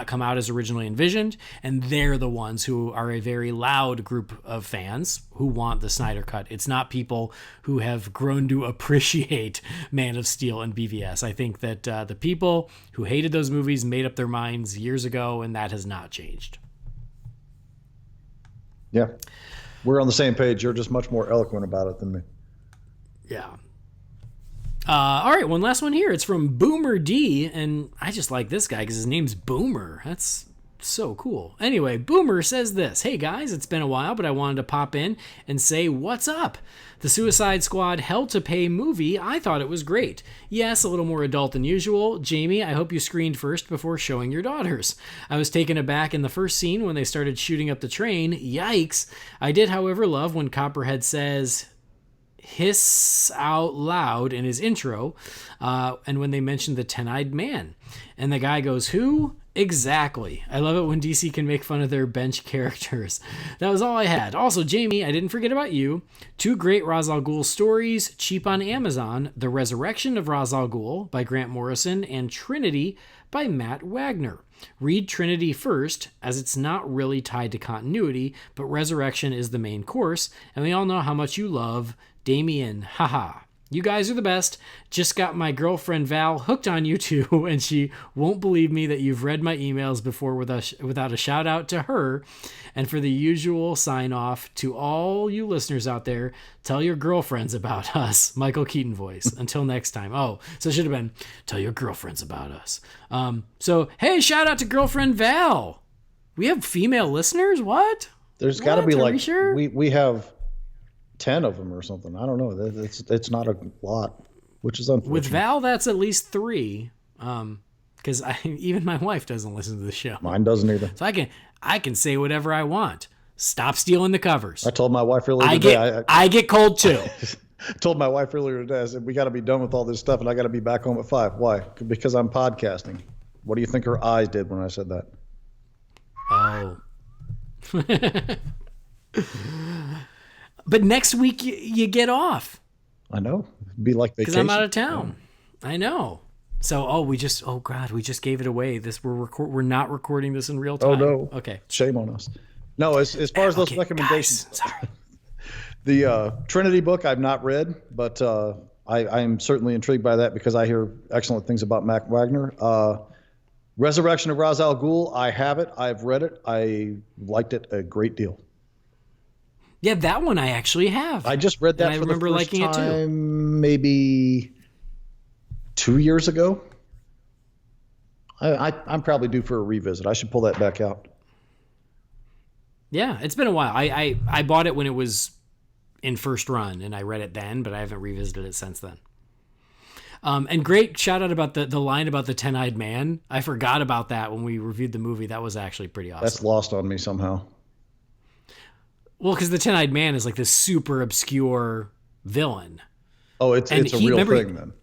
come out as originally envisioned, and they're the ones who are a very loud group of fans who want the Snyder Cut. It's not people who have grown to appreciate Man of Steel and BVS. I think that the people who hated those movies made up their minds years ago, and that has not changed. Yeah. We're on the same page. You're just much more eloquent about it than me. Yeah. All right, one last one here. It's from Boomer D, and I just like this guy because his name's Boomer. That's so cool. Anyway, Boomer says this. Hey, guys, it's been a while, but I wanted to pop in and say what's up. The Suicide Squad Hell to Pay movie, I thought it was great. Yes, a little more adult than usual. Jamie, I hope you screened first before showing your daughters. I was taken aback in the first scene when they started shooting up the train. Yikes. I did, however, love when Copperhead says hiss out loud in his intro, and when they mentioned the 10-eyed man. And the guy goes, who? Exactly. I love it when DC can make fun of their bench characters. That was all I had. Also, Jamie, I didn't forget about you. 2 great Ra's al Ghul stories, cheap on Amazon. The Resurrection of Ra's al Ghul by Grant Morrison and Trinity by Matt Wagner. Read Trinity first, as it's not really tied to continuity, but Resurrection is the main course, and we all know how much you love Damien. Haha. You guys are the best. Just got my girlfriend Val hooked on you too, and she won't believe me that you've read my emails before without a shout out to her. And for the usual sign off to all you listeners out there, tell your girlfriends about us. Michael Keaton voice. Until next time. Oh, so it should have been tell your girlfriends about us. So hey, shout out to girlfriend Val. We have female listeners? What? There's got to be Are like we sure? we have 10 of them or something. I don't know. It's not a lot, which is unfortunate. With Val, that's at least 3. Because even my wife doesn't listen to the show. Mine doesn't either. So I can say whatever I want. Stop stealing the covers. I told my wife earlier today. I get cold too. Told my wife earlier today. I said we got to be done with all this stuff, and I got to be back home at 5. Why? Because I'm podcasting. What do you think her eyes did when I said that? Oh. But next week you get off. I know. It'd be like vacation. Because I'm out of town. I know. So, we just gave it away. We're not recording this in real time. Oh, no. Okay. Shame on us. No, as far as those recommendations. Guys, sorry. The Trinity book I've not read, but I'm certainly intrigued by that because I hear excellent things about Matt Wagner. Resurrection of Ra's al Ghul, I have it. I've read it. I liked it a great deal. Yeah, that one I actually have. I just read that and for I remember the first liking time it too. Maybe 2 years ago. I'm probably due for a revisit. I should pull that back out. Yeah, it's been a while. I bought it when it was in first run, and I read it then, but I haven't revisited it since then. And great shout out about the line about the 10-eyed man. I forgot about that when we reviewed the movie. That was actually pretty awesome. That's lost on me somehow. Well, because the 10-eyed man is like this super obscure villain. Oh, it's a real thing then.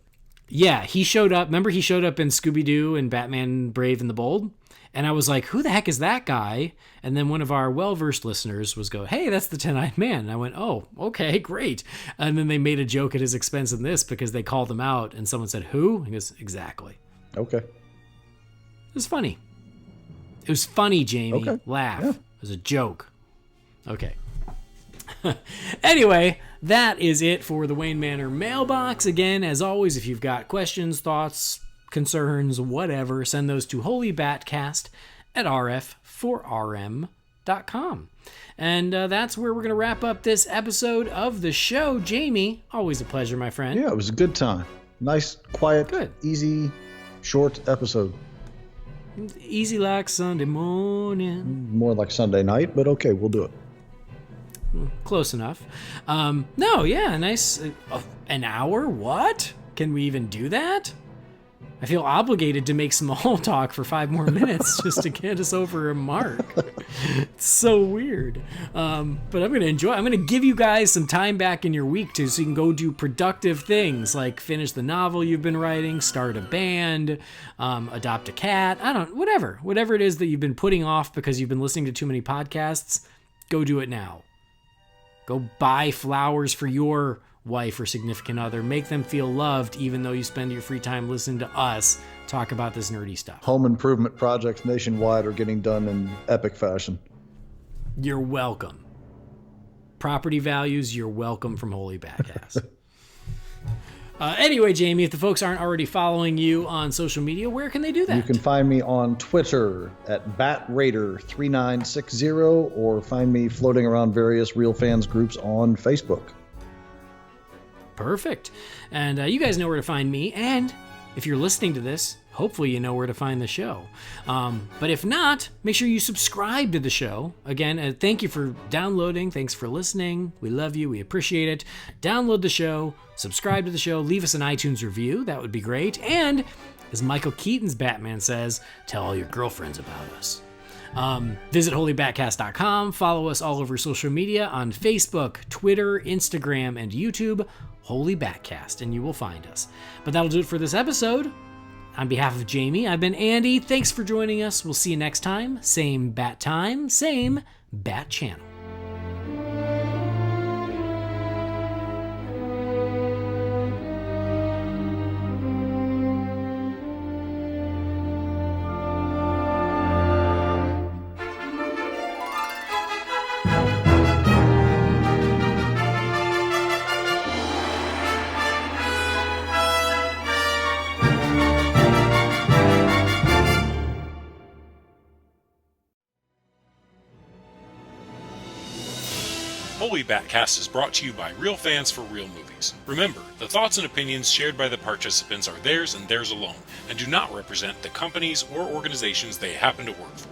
Yeah, he showed up. Remember, he showed up in Scooby-Doo and Batman Brave and the Bold? And I was like, who the heck is that guy? And then one of our well-versed listeners hey, that's the 10-eyed man. And I went, oh, okay, great. And then they made a joke at his expense in this because they called him out and someone said, who? He goes, exactly. Okay. It was funny. It was funny, Jamie. Okay. Laugh. Yeah. It was a joke. Okay. Anyway, that is it for the Wayne Manor mailbox. Again, as always, if you've got questions, thoughts, concerns, whatever, send those to Holy BatCast at rf4rm.com. And that's where we're going to wrap up this episode of the show. Jamie, always a pleasure, my friend. Yeah, it was a good time. Nice, quiet, Good. easy, short episode. Easy like Sunday morning. More like Sunday night, but okay, we'll do it. Close enough. No, yeah, nice. An hour? What? Can we even do that? I feel obligated to make small talk for 5 more minutes just to get us over a mark. It's so weird. But I'm going to enjoy. I'm going to give you guys some time back in your week so you can go do productive things like finish the novel you've been writing, start a band, adopt a cat. Whatever it is that you've been putting off because you've been listening to too many podcasts, go do it now. Go buy flowers for your wife or significant other. Make them feel loved even though you spend your free time listening to us talk about this nerdy stuff. Home improvement projects nationwide are getting done in epic fashion. You're welcome. Property values, you're welcome from Holy BatCast. Anyway, Jamie, if the folks aren't already following you on social media, where can they do that? You can find me on Twitter at BatRaider3960 or find me floating around various Real Fans groups on Facebook. Perfect. And you guys know where to find me. And if you're listening to this, hopefully you know where to find the show. But if not, make sure you subscribe to the show. Again, thank you for downloading. Thanks for listening. We love you. We appreciate it. Download the show. Subscribe to the show. Leave us an iTunes review. That would be great. And as Michael Keaton's Batman says, tell all your girlfriends about us. Visit holybatcast.com. Follow us all over social media on Facebook, Twitter, Instagram, and YouTube. Holy BatCast, and you will find us. But that'll do it for this episode. On behalf of Jamie, I've been Andy. Thanks for joining us. We'll see you next time. Same bat time, same bat channel. Holy BatCast is brought to you by Real Fans for Real Movies. Remember, the thoughts and opinions shared by the participants are theirs and theirs alone, and do not represent the companies or organizations they happen to work for.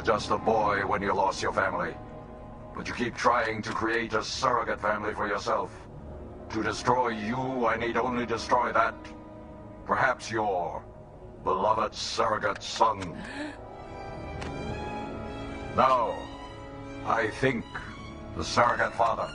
Just a boy when you lost your family. But you keep trying to create a surrogate family for yourself. To destroy you, I need only destroy that. Perhaps your beloved surrogate son. Now, I think the surrogate father.